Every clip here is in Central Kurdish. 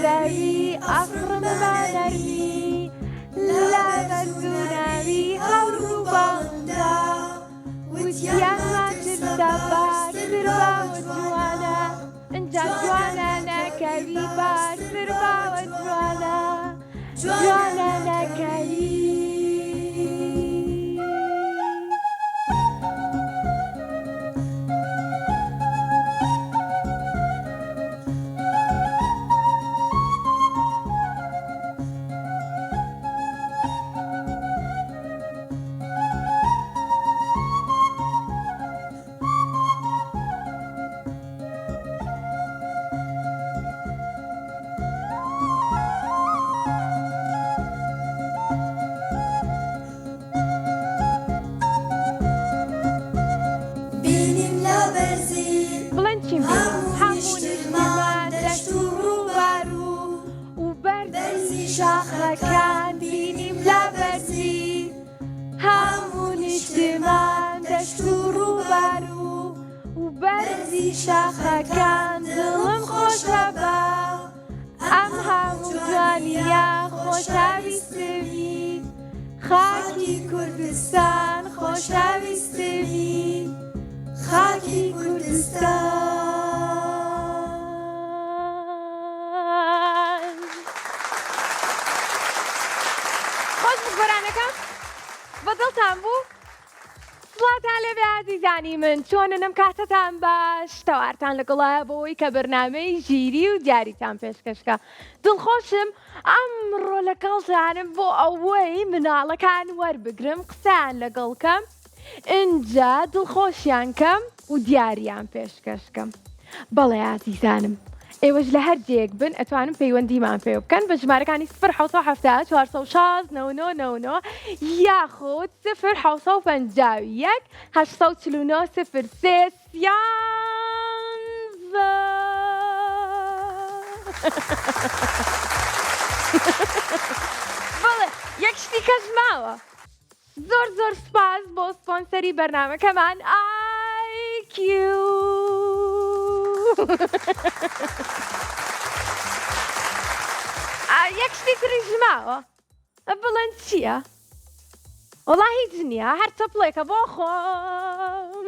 زەوی ئەفڕمە نەرمی لە بەردوناوی هەوڕوو باڵندا وتیان ماتردا باشتر باوە جوانە ئەنجا جوانە نەکەوی باشتر باوە جوانە جوانە نەکەوی. شاخەکان بینیم لە بەرزی هەموو نیشتمان دەشت و ڕووبارو و بەرزی شاخەکان دڵم خۆشە بە ئەم هەموو جوانیە خۆشەویستمی خاکی کوردستان خۆشەویستمی خاکی کوردستان. بەدڵتان بوو؟ سڵاتان لێبێ عەزیزانی من، چۆنن ئەم کاتتان باش؟ تەوارتان لەگەڵایە بۆەوەی کە بەرنامەی ژیری و دیاریتان پێشکەشکە. دڵخۆشم ئەمڕۆ لەگەڵتانم بۆ ئەوەی مناڵەکان وەربگرم قسەیان لەگەڵکەم ئینجا دڵخۆشیان کەم و دیاریان پێشکەشکەم. بەڵێ عەزیزانم، ئێوەش لە هەر جێک بن ئەتوانم پەیوەندیمان پێ بکەن بە ژمارەکانی 0 460 99 یاخود 0 849 03 بەڵێ یەک شتی کەس ماوە. زۆر سپاس بۆ سپۆنسەری بەرنامەکەمان IQ. یەک شتی تریش ماوە بڵێن چییە؟ وەڵا هیچ نییە، هەر چەپڵێکە بۆ خۆم.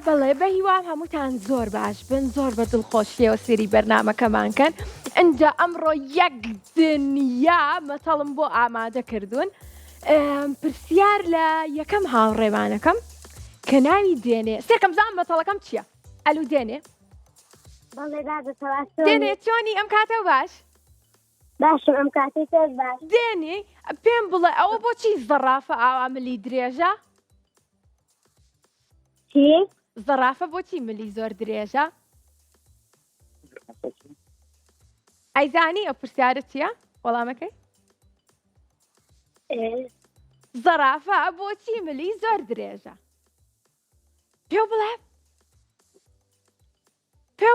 بەڵێ بە هیوام هەمووتان زۆر باش بن، زۆر بە دڵخۆشیەوە سێری بەرنامەکەمانکەن. ئەنجا ئەمڕۆ یەک دنیا مەتەڵم بۆ ئامادە کردوون. پرسیار لە یەکەم هاوڕێوانەکەم کە ناوی دێنێ. سێکەم زان مەتەڵەکەم چییە؟ ئەلو دێنێ؟ دێنێ چۆنی ئەم کاتە باش؟ باشم ئەم کاتی تۆز باش. دێنێ پێم بڵێ ئەوە بۆچی زەرافە ئاوا ملی درێژە؟ چی؟ زەرافە بۆچی ملی زۆر درێژە؟ ئەیزانی ئەو پرسیارە چییە؟ وەڵامەکەی؟ زەرافە بۆچی ملی زۆر درێژە؟ پێو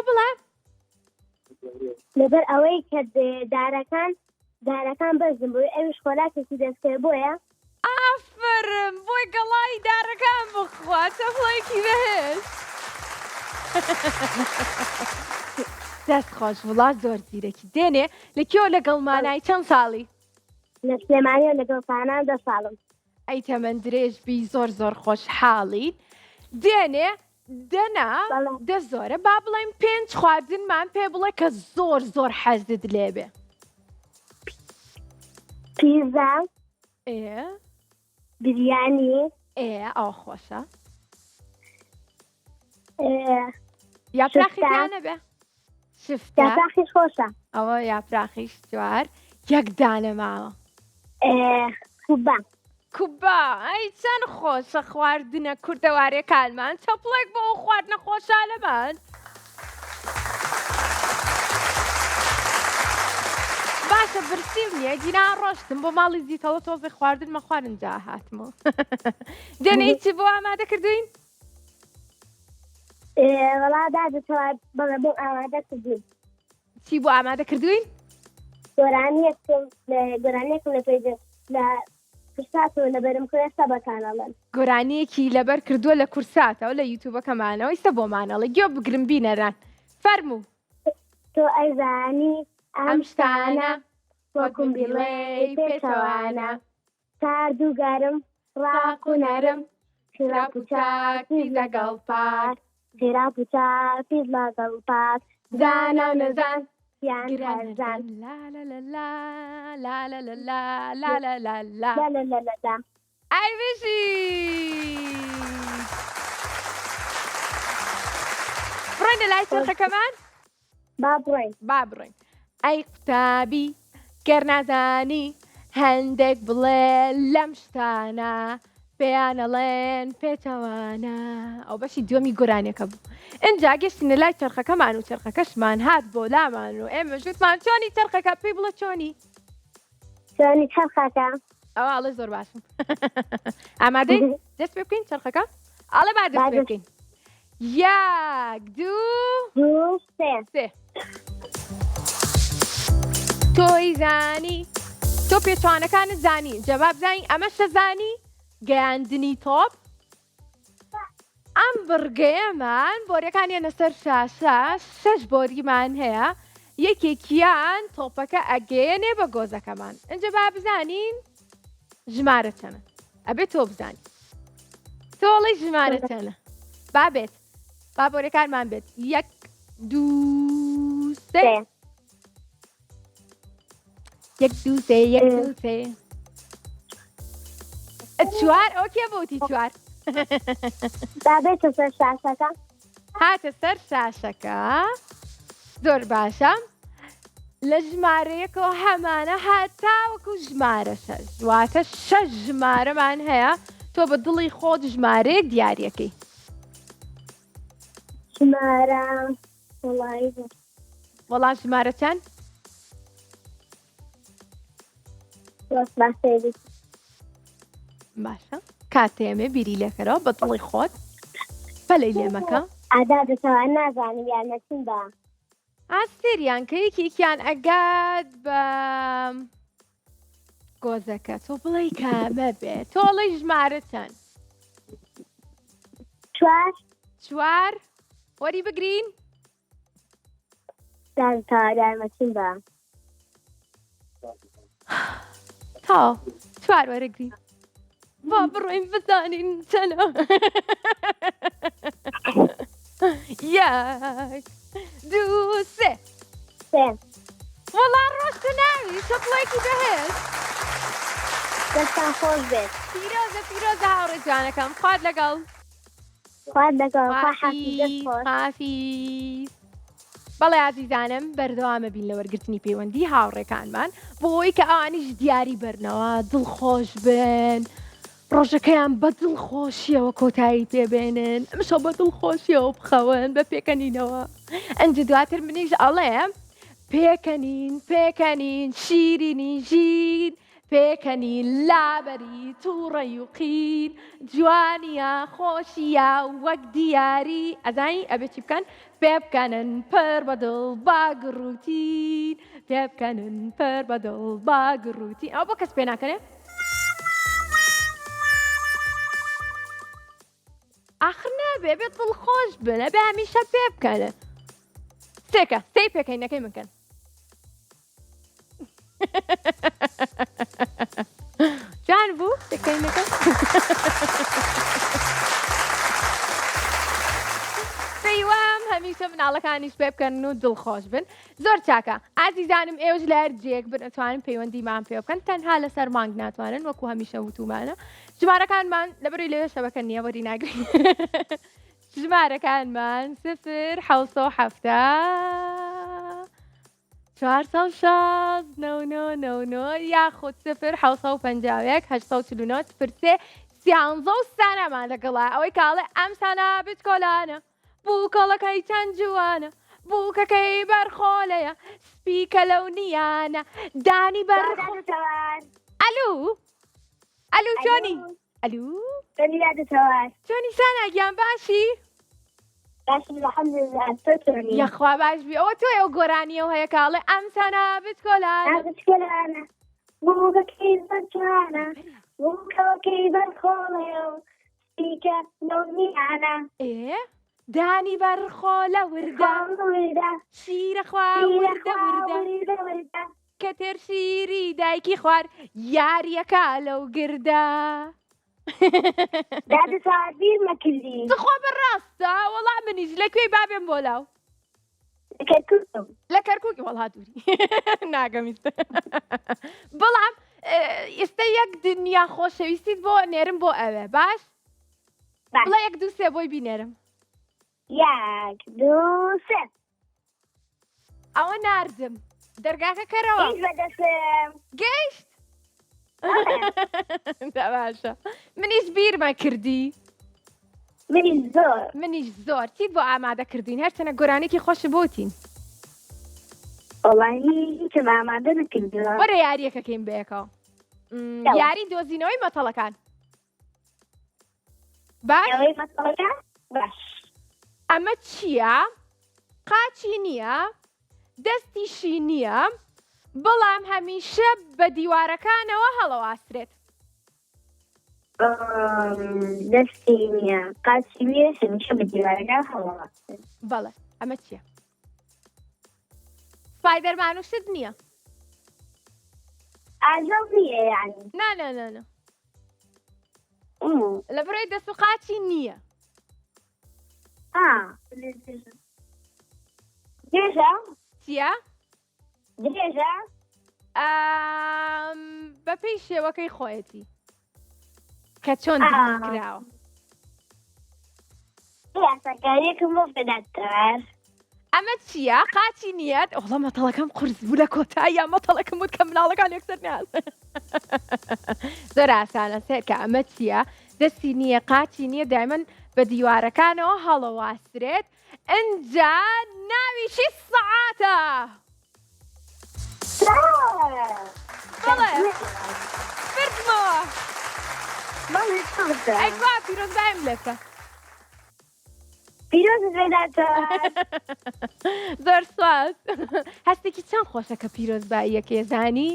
بڵێ؟ لەبەر ئەوەی کە دارەکان بەزم بووی ئەویش خۆراکێکی دەستکرد بۆیە. ئافرم بۆی گەڵای دارەکان بخوا چەپڵێکی بەهێز. دەست خۆش وڵات زۆر زیرەکی. دێنێ لەکێوە لەگەڵ مانای چەند ساڵی؟ لە سلێمانی و لەگەڵ سانان 10 ساڵم. ئەی تەمەند درێژ بی زۆر خۆشحاڵین. دێنێ دەنا دە زۆرە با بڵێم 5 خواردنمان پێ بڵێ کە زۆر حەزت لێبێ. پیزا، بریانی، ئەو خۆشە. یاپراخیانە بێ؟ شفتە؟ یاپراخیش خۆشە. ئەوە یاپراخیش جوار. یەک دانە ماوە. کوبا ئەی چەند خۆشە خواردنە کوردەوارەکانمان. چەپڵێک بۆ ئەو خواردنە خۆشحالەمان. باشە برسیم نییە گیران ڕۆشتم بۆ ماڵی زیتەڵە تۆزی خواردن مەخوارن جا هاتمەوە. دێنە هیچی بۆ ئامادە کردوین؟ وەڵا دادەتەوە بەڵێ بۆ ئامادە کردوین. چی بۆ ئامادە کردوین؟ گۆرانیەکم لە کورساتەوە لەبەرم کوێ سەبەکانەڵێن گۆرانیەکی لەبەر کردووە لە کورساتەوە لە یوتیوبەکەمانەوە ئیستا بۆمانەڵێ گوێ بگرن بینەران فەرموو تۆ ئەیزانی ئەم شتانە وەکوم بڵێ پێچەوانە سارد و گەرم ڕاق و نەرم خراپ و چاکیز لەگەڵ پاک خراپ و چاکیز لەگەڵ پاک زانە و نەزان یان هەرزان لا لا لا لا لا لا لا لا لا لا لا لەلەلەلەدا ئای بشی بڕۆین لە لای چرخەکەمان با بڕۆین با بڕۆین ئەی قوتابی گەر نازانی هەندێک بڵێ لەم شتانە پێیانەڵێن پێچەوانە ئەو بەشی دووەمی گۆرانیەکە بوو ئینجا گەشتینە لای چرخەکەمان و چرخەکەشمان هات بۆ لامان و ئێمە ژوتمان چۆنی چرخەکە پێی بڵە چۆنی چۆنی چەرخەکە ئەوە ئەڵێ زۆر باشم ئامادەی دەست پێ بکەین چرخەکە ئەڵێ با دەست پێ بکەین یەک دوو سێ تۆی زانی تۆ پێچوانەکانت زانی جەواب زانی ئەمەشە زانی گەیاندنی تۆپ ئەم بڕگەیەمان بۆریەکانیانە سەر شاشە 6 بۆریمان هەیە یەکێکیان تۆپەکە ئەگەیەنێ بە گۆزەکەمان ئەنجە با بزانین ژمارە چەنە ئەبێت تۆ بزانی تۆڵی ژمارە چەنە با بێت با بۆریەکانمان بێت 1 2 3 1 2 3 1 2 3 چوار ئەو کێ بۆتی چوار دابێتە سەر شاشەکە هاتە سەر شاشەکە زۆر باشە لە ژمارەیەکەوە هەمانە هاتاوەکو ژمارە شەش واتە 6 ژمارەمان هەیە تۆ بە دڵی خۆت ژمارەیەک دیاریەکەی ژمارە وەڵام ژمارە چەند باشە کاتێمێ بیری لێکەرەوە بە دڵی خۆت بەلەی لێمەکە ئادا دەتەوە نازانم یارمەتیم بە ئاستێریان کە یەکێکیان ئەگات بە گۆزەکە تۆ بڵێ کامە بێت تۆڵی ژمارە چەند چوار وەری بگرین دادەتەوە یارمەتیم بە تا چوار وەرەگرین با بڕۆین بزانین چەنە یەک دوو سێ وەڵا ڕۆشتە ناوی چەپڵێکی بەهێز دەستان خۆش بێت پیرۆزە هاوڕێ جوانەکەم خوارد لەگەڵ خوارد لەگەڵ حافیز بەڵێ ئازیزانم بەردەوامە بین لە وەرگرتنی پەیوەندی هاوڕێکانمان بۆی کە ئەوانیش دیاری بەرنەوە دڵخۆش بن ڕۆژەکەیان بە دڵخۆشیەوە کۆتایی پێبێنن ئەمشە بە دڵخۆشیەوە بخەون بە پێکەنینەوە ئەنج دواتر منیش ئەڵێ پێکەنین شیرینی ژین پێکەنین لابەری تووڕەی و قین جوانیە خۆشیە وەک دیاری ئەزانی ئەبێ چی بکەن پێ بکەنن پڕ بەدڵ باگڕوتین پێ بکەنن پڕ بەدڵ باگڕوتین ئەو بۆ کەس پێ ناکەنێ آخر نابێ بێت دڵخۆش بن ئەبێ هەمیشە پێ بکەنن سێکە سێی پێکەینەکەی مکەن جان بوو پێکەینەکە پێیوام هەمیشە مناڵەکانیش پێ بکەن و دڵخۆش بن زۆر چاکە ئازیزانم ئێوەش لە هەر جێک بن ئەتوانن پەیوەندیمان پێ بکەن تەنها لەسەر مانگ ناتوانن وەکو هەمیشە وتومانە ژمارەکانمان لەبەری لەوێ شەبەکە نییە وەری ناگرین ژمارەکانمان 0 یاخود 0 سانەمان لەگەڵا ئەوەی کاڵێ ئەم سانە بچ کۆلانە بووکەڵەکەی چەند جوانە بووکەکەی بەرخۆلەیە سپیکە لەو نیانە دانی بەرخۆ ئەلو چۆنی ئەلو چۆنی ساناگیان باشی یەخوا باش بی ئەوە تۆی ئەو گۆرانیە و هەیە کاڵێ ئەم سانە بچ کۆلانە وكوكب الخوليو سبيكا نومي أنا إيه داني برخولة وردة وردة شير خوا وردة وردة كتر شيري دايكي خوار ياريكا لو قردة داد ساعتين ما كلين تخوا بالراستا والله منيش لكوي بابين بولاو كتكتب لكركوكي والله دوري ناقمست بلعم استيق دنيا خوش ويستيد بو نيرم بو اوه باش بلا يك دوسي بوي بي نيرم ياك دوسة او ناردم درقاك كروا إيش بدسم قيشت لا باشا منيش بير ما كردي من الزور منيش زور تيد بو عمادا كردين هر سنة قرانيكي خوش بوتين والله كما ما عندنا كلها ورا ياريكا كين بيكا ياري دوزينوي مطلقان باش يوي ما طلعت باش ئەمە چییە؟ قاچی نییە، دەستیشی نییە، بەڵام هەمیشە بە دیوارەکانەوە هەڵەواسرێت. دەستی نییە قاچی نییە هەمیشە بە دیوارەکە هەڵەواسرێت. بەڵێ ئەمە چییە؟ سپایدەرمان وشت نییە؟ ئاژەڵ نییە یعنی نا لە بڕۆی دەست و قاچی نییە. درێژە چییە؟ درێژە بە پێی شێوەکەی خۆیەتی کە چۆن دروست کراوە. یاساکاریەکم بۆ فداتر ئەمە چییە؟ قاچی نییە؟ ئۆڵە مەتەڵەکەم قورس بوو لە کۆتاییە مەتەڵەکەم وت کە مناڵەکان یەکسەر ناز. زۆر ئاسانە سێرکە ئەمە چییە؟ دەستی نییە قاچی نییە دایمەن بە دیوارەکانەوە هەڵەواسرێت. ئەنجا ناویشی سەعاتە. بەڵێ بردمەوە. ئەیکوا پیرۆزبایم لێ بکە. پیرۆزت فداتر زۆر سواز. هەستێکی چەند خۆشە کە پیرۆزباییەکێ زانی؟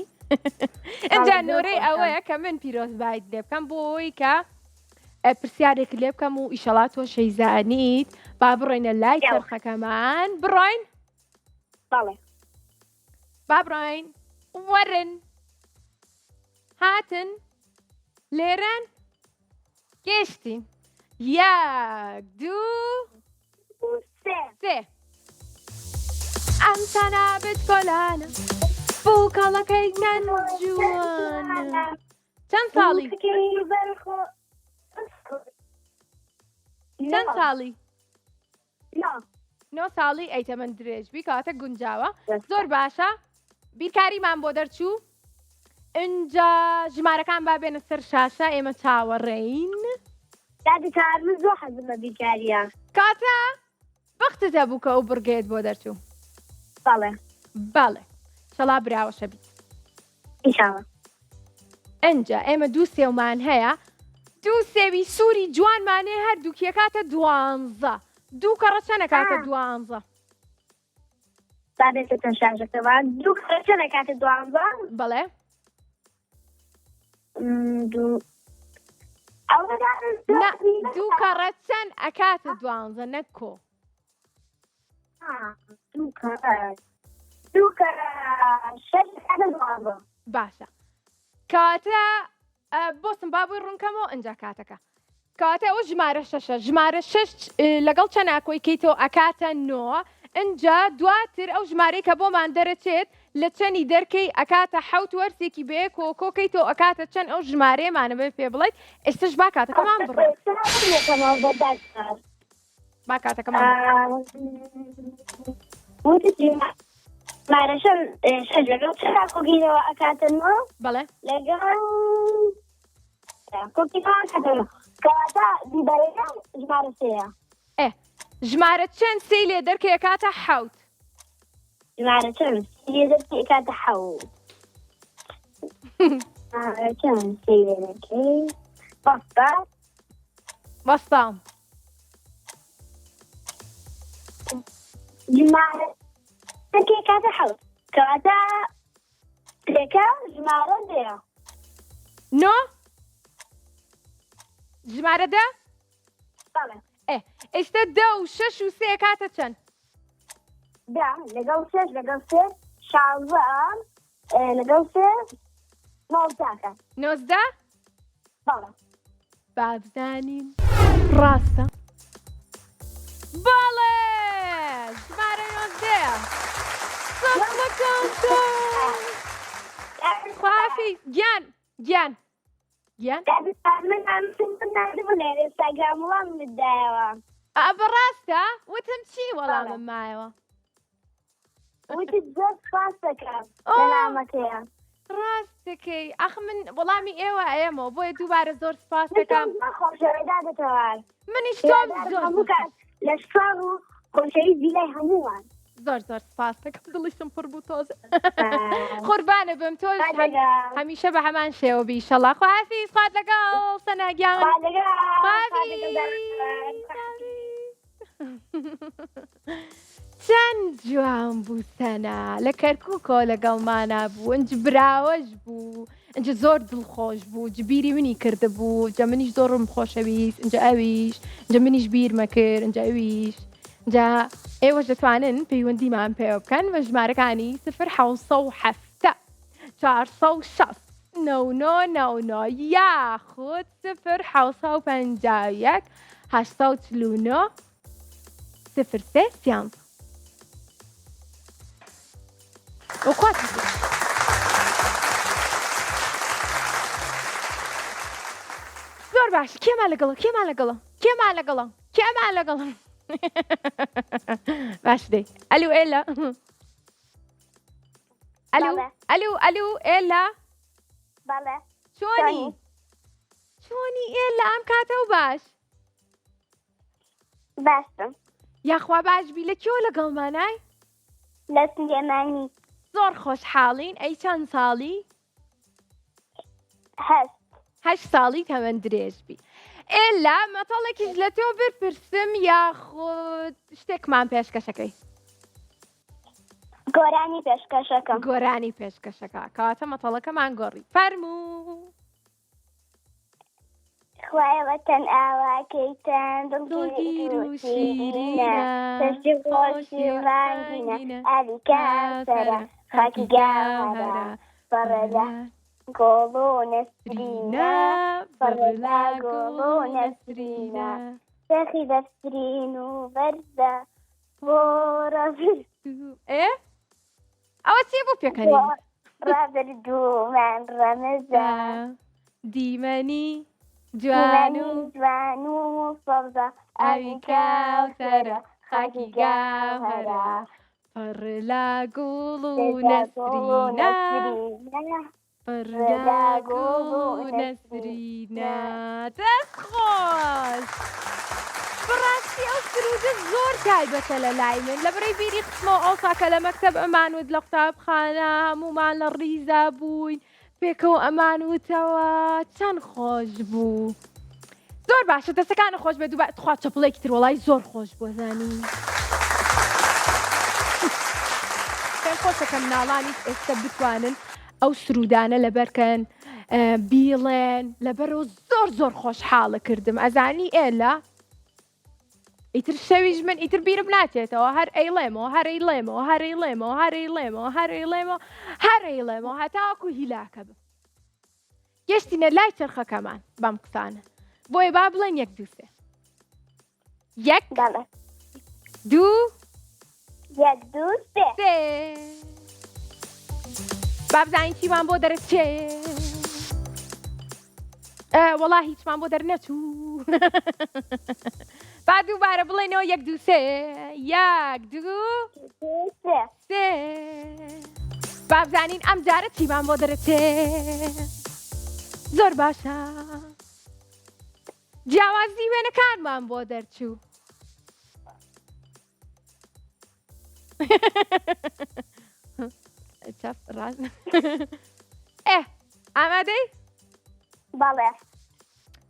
ئەنجا نۆرەی ئەوەیە کە من پیرۆزبایت لێ بکەم بۆی کە پرسیارێک لێ بکەم و ئیشەڵا تۆ شەیزانیت با بڕۆینە لای چرخەکەمان. بڕۆین؟ بەڵێ با بڕۆین وەرن هاتن لێرەن گەشتین. یەک دوو سێ. ئەم تەنە بچکۆلانە بووکەڵەکەی نەنجووانە. چەند ساڵی؟ چەند ساڵی؟ 9 ساڵی ئەیتە من درێژبی کەواتە گونجاوە. زۆر باشە. بیرکاریمان بۆ دەرچوو. ئینجا ژمارەکان با بێنە سەر شاشە ئێمە چاوەڕێین. دادی کار من زۆر حەزم بە بیرکاریە. کاتە بەختت هەبوو کە ئەو بڕگەیت بۆ دەرچوو. بەڵێ بەڵێ شەڵا براوەشە بیت. ئینشاڵڵا. ئەنجا ئێمە دوو سێومان هەیە. دوو سێوی سووری جوانمانێ هەردووکیە کاتە 12. دوو کەڕە چەنە کاتە 12؟ دادێتە شارژەکەوان دوو کەرەچەنە کاتە 12؟ بەڵێ دوو دوو کەڕە چەند ئەکاتە 12 نەک کۆ. دوو کەرە 6 کاتە 12. باشە کاتە بۆستم با بووی ڕوونکەمەوە ئەنجا کاتەکە. کاتە ئەو ژمارە 6 ژمارە 6 لەگەڵ چەند ئاکۆی کەیتەوە ئەکاتە 9. ئەنجا دواتر ئەو ژمارەی کە بۆمان دەرەچێت لە چەندی دەرکەی ئەکاتە 7 وەرسێکی بێ کۆکۆکەیتەوە ئەکاتە چەند ئەو ژمارەیەمانە بێ پێ بڵێیت. ئێستش با کاتەکەمان بڕۆ. با کاتەکەمان ژمارە 6 لەگەڵ چەند ئاکۆگیرەوە ئەکاتە 9؟ بەڵێ لەگەڵ کۆکیەوە ئەکاتە 9. کەواتە دیبارەکان ژمارە 3ە. ژمارە چەند سێی لێ دەرکەی ئەکاتە 7. ژمارە چەند سێی دەرکەی ئەکاتە 7. ژمارە چەند سێی لێ دەرکەی وەستام. ژمارە دەرکەی ئەکاتە 7 کەواتە 3 ژمارە 2. 9 ژمارە دە؟ بەڵێ ئێستا 10 و 6 و 3 کاتە چەند؟ دا لەگەڵ سێش لەگەڵ سێ 16 لەگەڵ سێ 19 19 بەڵێ با بزانین ڕاستە بەڵێ ژمارە 19 سەفەکەم تۆ خوافی گیان گیان گیان من نردبوو لێ ئێستاگرام وڵام بدایەوە بەڕاستە وتم چی وەڵامم مایەوە وتی زۆر سپاس دەکەم لەنامەکەیە ڕاستەکەی ئەخ من وەڵامی ئێوە ئێمەوە بۆیە دووبارە زۆر سپاس دەکەم خۆشەویدا دەتەوە منیش تۆم زۆر لە ساڵ و خۆشەوی بیلای هەمووان زۆر زۆر سپاس دەکەم دڵیشم پڕ بوو تۆزە قوربانە بم تۆش هەمیشە بە هەمان شێوە بیشەڵا خوافیز خوات لەگەڵ سەناگیان چەند جوان بوو سەنا لە کەرکووکۆ لەگەڵمانە بوو ئەنج براوەش بوو ئەنجە زۆر دڵخۆش بوو جبیری منی کرده بوو جە منیش زۆرم خۆشەویست ئەنجە ئەویش ئەنجە منیش بیرمە کرد ئەنجە ئەویش جا ئێوەش دەتوانن پەیوەندیمان پێ بکەن بە ژمارەکانی 0 460 99 یاخود 0 751 849 03 سیانزە وقات زۆر باش کێمان لەگەڵە باش دەی ئەلو ئێلا ئەلو ئێلا بەڵێ چۆنی ئێلا ئەم کاتە و باش باشم یاخوا باشبی لە کێوە لەگەڵمانای لە سلێمانی زۆر خۆشحاڵین ئەی چەند ساڵی؟ 8 ساڵی تەمەەن درێژبی ئێلا مەتەڵێکیش لە تۆ بپرسم یاخود شتێکمان پێشکەشەکەی گۆرانی پێشکەشەکە کاتە مەتەڵەکەمان گۆڕی فەرموو خوایەوەتەن ئاواکەیتەن دڵگیر و شیرینە تەشتی خۆشی ڕانگینە ئالی کاسەرە خاکی گاوەرە بەڕێدا گۆڵ و نەسرینە بەڕێدا گۆڵ و نەسرینە سەخی دەفرین و بەرزە بۆ ئەوە چی بوو پێکەنی ڕابردوومان ڕەمەزە دیمەنی جوان و سەبزە ئەوی کاوسەرە خاکی گاوەرە پڕ لە گوڵ و نەسرینە پڕ لە گوڵ و نەسرینە دەست خۆش بەڕاستی ئەو سرودە زۆر تایبەتە لە لای من لە بڕی بیری قسمەوە ئەو ساکە لە مەکتەب ئەمانوت لە قوتابخانە هەمومان لە ڕیزە بووین پێکەوە ئەمانوتەوە چەند خۆش بوو زۆر باشە دەستەکانە خۆش بێت دووبار تخوا چەپڵێکی تر وەڵای زۆر خۆش بووە زانی پێم خۆشەکە مناڵانی ئێستا بتوانن ئەو سرودانە لەبەرکەن بیڵێن لەبەرەوە زۆر خۆشحاڵە کردم ئەزانی ئێلا ئیتر شەویش من ئیتر بیرم ناچێتەوە هەر ئەیڵێمەوە هەتاکو هیلاکە بم گەشتینە لای چرخەکەمان بەم قسانە بۆیە با بڵێن 1 2 3 1 2 3 با بزانین چیمان بۆ دەرەچێ وەڵا هیچمان بۆ دەرنەچوو با دووبارە بڵێنەوە 1 2 3 1 2 3 با بزانین ئەم جارە چیمان بۆ دەرەچێ زۆر باشە جیاوازی وێنەکانمان بۆ دەرچوو ئامادەی؟ بەڵێ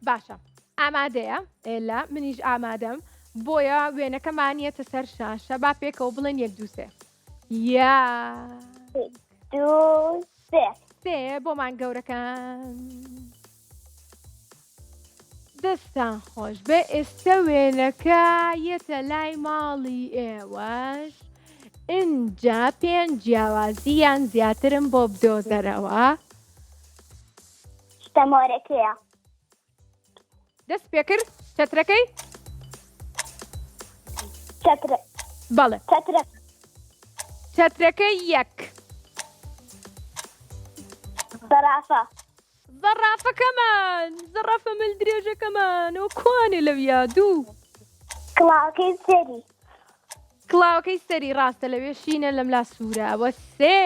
باشە ئامادەیە ئێلا منیش ئامادەم بۆیە وێنەکەمانیەتە سەر شاشە با پێکەوە بڵێن 1 2 3 1 2 3 بۆمان گەورەکان دەستان خۆش بێ ئێستا وێنەکە یەتە لای ماڵی ئێوەش ئینجا پێنج جیاوازیان زیاترم بۆ بدۆزەرەوە شتەمۆرەکەیە دەست پێ کرد چەترەکەی بەڵێ چەترەکەی یەک زەرافەکەمان زەرافە مل درێژەکەمان ئەو کوانێ لەویا دوو کڵاوەکەی سەری ڕاستە لەوێ شینە لەم لا سوورە ئەوە سێ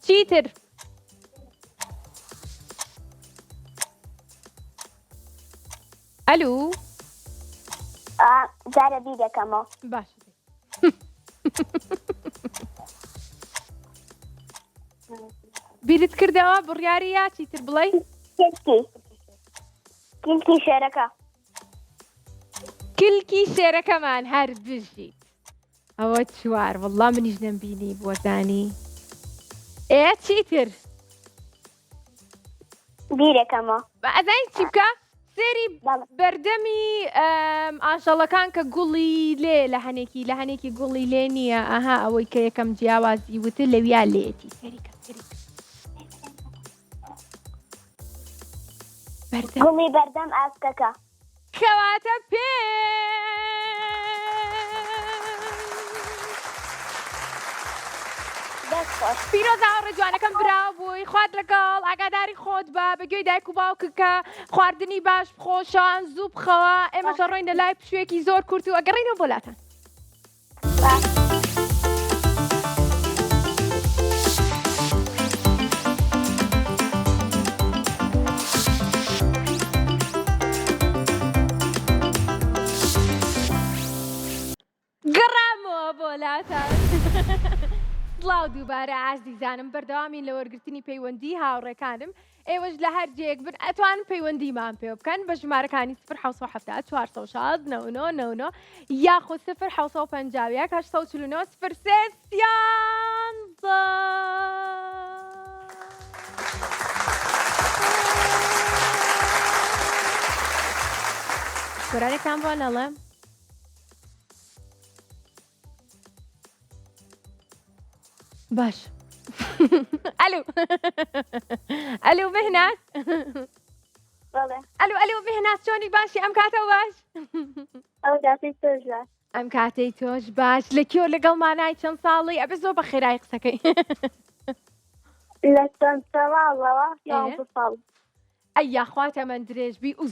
چیتر ئەلو جارە بیرەکەمەوە باش بیرت کردەوە بڕیاری یا چیتر بڵێ کلکی شێرەکە کلکی شێرەکەمان هەر بژیت ئەوە چوار وەڵڵا منیش نەمبینی بۆزانی چیتر بیرەکەمەوە ئەزای چی بکە سێری بەردەمی ئاشەڵەکان کە گوڵی لێ لە هەنێکی گوڵی لێ نییە ئەها ئەوەی کە یەکەم جیاوازی وتر لەویا لێتی سەریکە گوڵی بەردەم ئاسکەکە کەواتە پێ پیرۆزا و ڕێجوانەکەم براو بووی خوارد لەگەڵ ئاگاداری خۆت بە بەگوێی دایک و باوکەکە خواردنی باش بخۆشان زوو بخەوە ئێمەش ڕۆین لە لای پشوێکی زۆر کورت و ئەگەڕینەوە بۆلاتان گەڕامەوە بۆلاتان سڵاو دووبارە ئازیزانم بەردەوامین لە وەرگرتنی پەیوەندی هاوڕێکانم ئێوەش لە هەر جێک بن ئەتوان پەیوەندیمان پێ بکەن بە ژمارەکانی 0 400 499 یاخود 0 750 849 03 گۆرانێکتان بۆ نەڵێم باش ئەلو مهنات ئەلو مهنات چۆنی باشی ئەم کاتەوە باش ئەم کاتەی تۆش باش لە کێو لەگەڵمانای چەند ساڵی ئەبێ زۆر بە خێرایی قسەکەی لە چەند ساڵەوە ساڵ ئەی یاخواتە من درێژبی و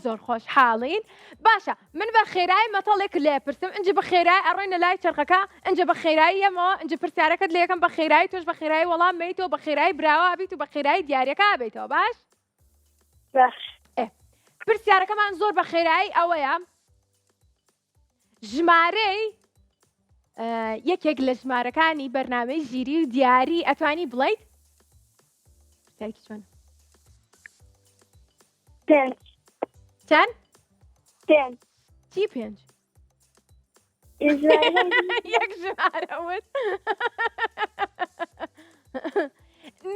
زۆر خۆشحاڵین باشە من بە خێرایی مەتەڵێک لێپرسم ئەنج بە خێرایی ئەڕۆینە لای چرخەکە ئەنج بە خێرایی ئەمەوە ئەنج پرسیارەکەت لە یەکەم بە خێرایی تۆش بە خێرایی وەڵام بیتەوە بە خێرایی براوە بیت و بە خێرایی دیارەکە بیتەوە باش پرسیارەکەمان زۆر بە خێرایی ئەوەیە ژمارەی یەکێک لە ژمارەکانی بەرنامەی ژیری و دیاری ئەتوانی بڵیت پرسیارێکی چۆنە چەند؟ چی پێنج؟ یەک ژمارە وت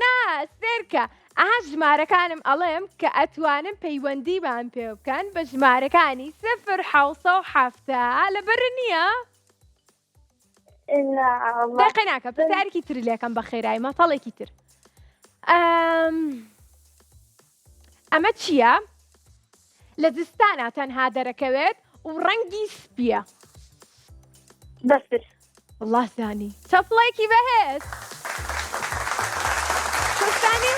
نا سێرکە ئەها ژمارەکانم ئەڵێم کە ئەتوانم پەیوەندیمان پێ بکەن بە ژمارەکانی 0 7 لەبەر نییە؟ دەقی ناکە پرسیارێکی تر لێکەم بە خێرایی مەتەڵێکی تر ئەمە چییە؟ لە زستانە تەنها دەرەکەوێت و ڕەنگی سپیە بەفر وڵڵا زانی چەپڵێکی بەهێز کوستانی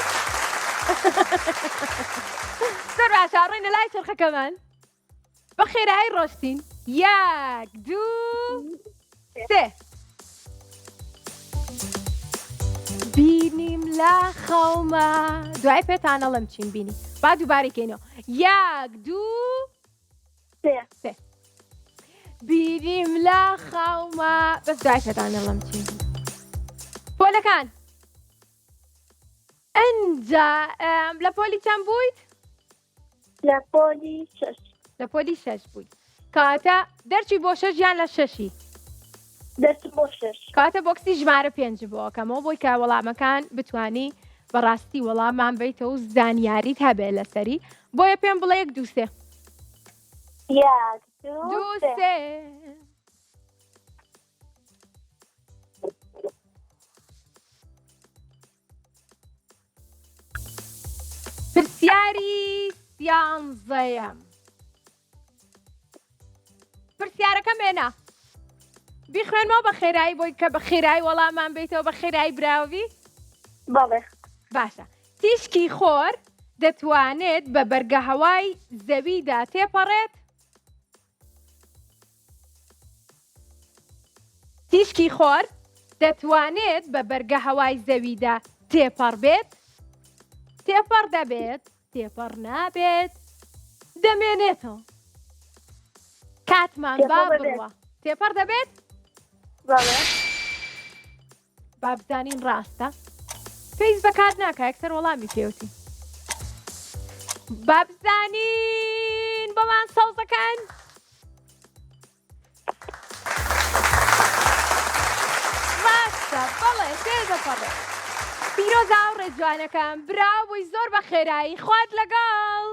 زۆر باشە ڕۆینە لای چرخەکەمان بە خێرایی ڕۆشتین یەک دوو سێ بینیم لە خەومە دوای پێتان ئەڵەم چین بینی با دووبارەکەینەوە یەک دوو سێ بینیم لە خەومە بەس دوای پێتان ئەڵەم چین پۆلەکان ئەنجا لە پۆلی چەند بوویت؟ لە پۆلی 6 بوویت کاتە دەرچی بۆ 6 یان لە 6 دەچم بۆ 6. کاتە بۆکسی ژمارە 5 بۆکەمەوە بۆی کە وەڵامەکان بتانی بەڕاستی وەڵامان بیتەوە و زانیاریت هەبێ لەسەری بۆیە پێم بڵێ 1 2 3 1 2 2 3 پرسیاری 11ەم پرسیارەکەم هێنا بیخوێنمەوە بە خێرایی بۆی کە بە خێرایی وەڵامان بیتەوە بە خێرایی براوی بەڵێ باشە تیشکی خۆر دەتوانێت بە بەرگە هەوای زەویدا تێپەڕێت تیشکی خۆر دەتوانێت بە بەرگە هەوای زەویدا تێپەڕ بێت تێپەڕ دەبێت تێپەڕ نابێت دەمێنێتەوە کاتمان با تێپەڕ دەبێت. بڕوە تێپەڕ دەبێت بەڵێ با بزانین ڕاستە پێیز بەکات ناکە یەکسەر وەڵامی پێوتی با بزانین بەمان سەوزەکەن ڕاستە بەڵێ تێدەپەڕێت پیرۆزا و ڕێجوانەکەم براوی زۆر بە خێرایی خوات لەگەڵ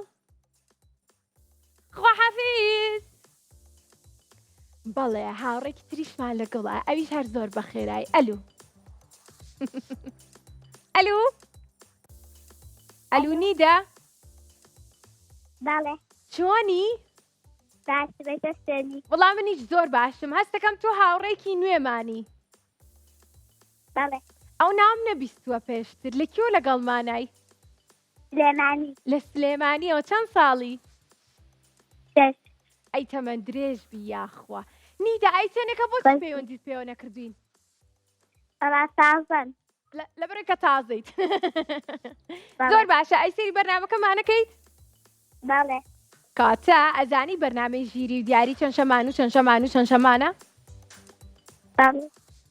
خواحافیز بەڵێ هاوڕێکی تریشمان لەگەڵە ئەویش هەر زۆر بە خێرایی ئەلو ئەلو ئەلو نیدە بەڵێ چۆنی باش بێتە سێنی وەڵام منیش زۆر باشم هەستەکەم تۆ هاوڕێکی نوێمانی بەڵێ ئەو نام نەبیستووە پێشتر لە کێو لەگەڵمانای سلێمانی لە سلێمانیەوە چەند ساڵی 6 ئەی تەمەند درێژ بی یاخوا نیدە ئەی چەنێکە بۆ بەس. پەیوەندیت پێوە نەکردوین ئەڵا سازن لەبەرێک کە تازەیت بەڵێ. زۆر باشە ئەی سەری بەرنامەکەمانەکەیت بەڵێ کاتە ئەزانی بەرنامەی ژیری و دیاری چەند شەمان و چەند شەمان و چەند شەمانە بەڵێ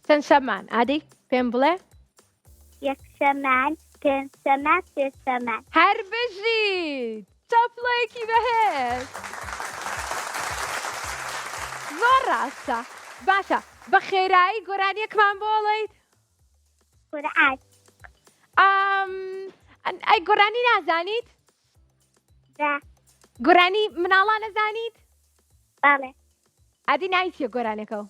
چەند شەمان ئادەی پێم بڵێ 1 شەمان 5 شەمان 3 شەمان هەر بژیت چەپڵێکی بەهێز زۆر ڕاستە باشە بە خێرایی گۆرانیەکمان بۆڵێیت قورعان ئەی گۆرانی نازانیت دا گۆرانی مناڵە نەزانیت بەڵێ ئادی نایتیە گۆرانەکەەوە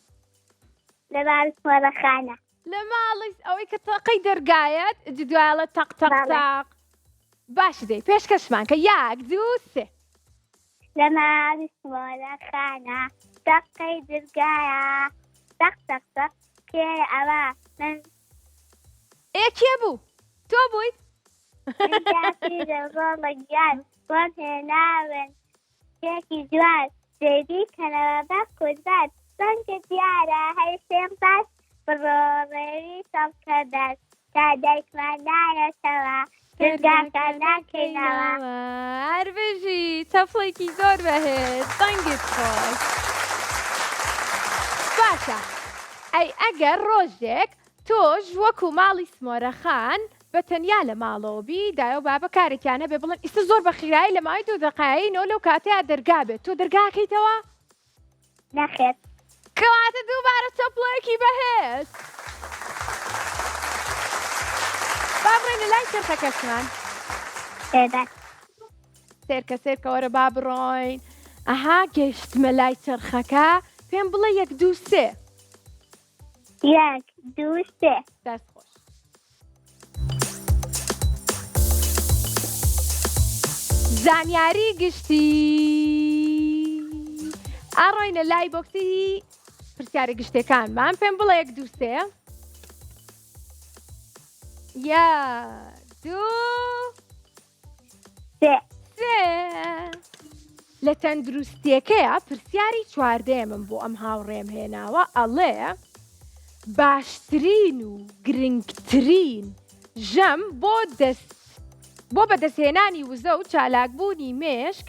لەبار سوۆرەخانە لە ماڵی ئەوەی کە تەقەی دەرگایەت دوایڵە تەق تەق بەڵێ. تاق باش دەی پێشکەشمان کە 1 2 3 لەمار سوۆرەخانە تەقەی دەرگایە تەق تەق تەق کێ ئەوە من ئێکێ بوو تۆ بوویت جاتی دەڕۆڵە گیان بۆم هێناون کێکی جوان دەیبی کەنەوە بە کوربات بەنگە دیارە هەیسێم باش بڕۆڕێوی سەڵکە دەست تا دایکمان نایەتەوە دەرگاکە ناکەینەوە هەر بژی چەفڵێکی زۆر بەهێز دەنگت خۆش باشە ئەی ئەگەر ڕۆژێک تۆش وەکو ماڵی سمۆرەخان بە تەنیا لە ماڵەوەبی دایە و بابە کارێکیانە بێ بڵێن ئیستا زۆر بە خیرایی لە ماوەی 2 دقایقەوە لەو کاتەیە دەرگا بێت تۆ دەرگاکەیتەوە نەخێت کەواتە دووبارە چەپڵێکی بەهێز با بڕێنە لای چرخەکەشمان تێدە سێرکە سێرکەوەرە با بڕۆین ئەها گەیشتمە لای چرخەکە پێم بڵێ 1 2 3 1 2 3 دەست خۆش زانیاری گشتی ئاڕۆینە لای بۆکسی پرسیارە گشتەکانمان پێم بڵێ 1 2 3 1 2 3 لە تەندروستیەکەیە پرسیاری 14 من بۆ ئەم هاوڕێم هێناوە ئەڵێ باشترین و گرنگترین ژەم بۆ بەدەستهێنانی وزە و چالاکبوونی مێشک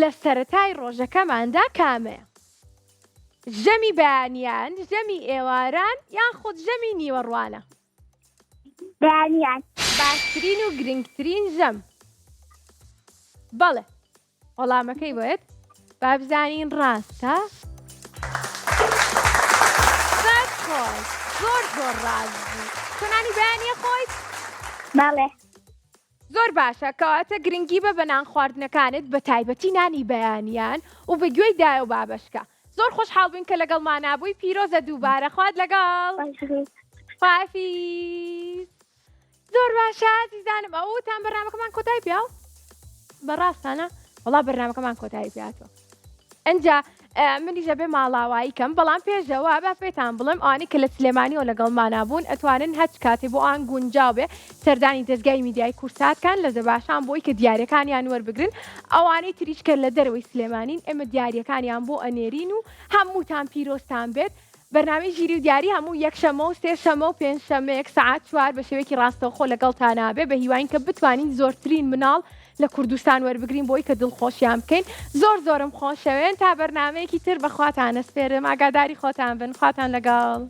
لە سەرەتای ڕۆژەکەماندا کامەیە ژەمی بەیانیان ژەمی ئێواران یان خودت ژەمی نیوەڕوانە بەیانیان باشترین و گرنگترین ژەم بەڵێ وەڵامەکەی بێت با بزانین ڕاستە خۆش زۆر ڕازی تۆ نانی بەیانیە خۆیت بەڵێ زۆر باشە کەواتە گرنگی بە نان خواردنەکانت بە تایبەتی نانی بەیانیان و بە گوێی دایە و بابەشکە زۆر خۆشحاڵ بووین کە لەگەڵمانابووی پیرۆزە دووبارە خوارد لەگەڵ خافیز زۆر باشە عزیزانم ئەوتان بەرنامەکەمان کۆتایی پیاو بەڕاستانە وەڵا بەرنامەکەمان کۆتایی پیاتەوە ئەنجا منیژە بێ ماڵاوایی کەم بەڵام پێشەوە بە پێتان بڵێم ئەوانەی کە لە سلێمانی و لەگەڵمانابوون ئەتوانن هەچ کاتێ بۆ ئان گونجاو بێ سەردانی دەستگای میدیای کورساتکان لە زەباشان بۆی کە دیارەکانیان وەربگرن ئەوانەی تریشکە لە دەرەوەی سلێمانین ئێمە دیارەکانیان بۆ ئەنێرین و هەمووتان پیرۆستان بێت بەرنامەی ژیری و دیاری هەموو یەکشەمە و سێشەمە و پێنجشەمە 1 سعات 4 بە شێوەیەکی ڕاستەوخۆ لەگەڵتانابێ بە هیواین کە بتوانین زۆرترین مناڵ لە کوردستان وەربگرین بۆی کە دڵخۆشیان بکەین زۆرم خۆشەوێن تا بەرنامەیەکی تر بەخواتانە سپێرم ئاگاداری خۆتان بن خواتان لەگەڵ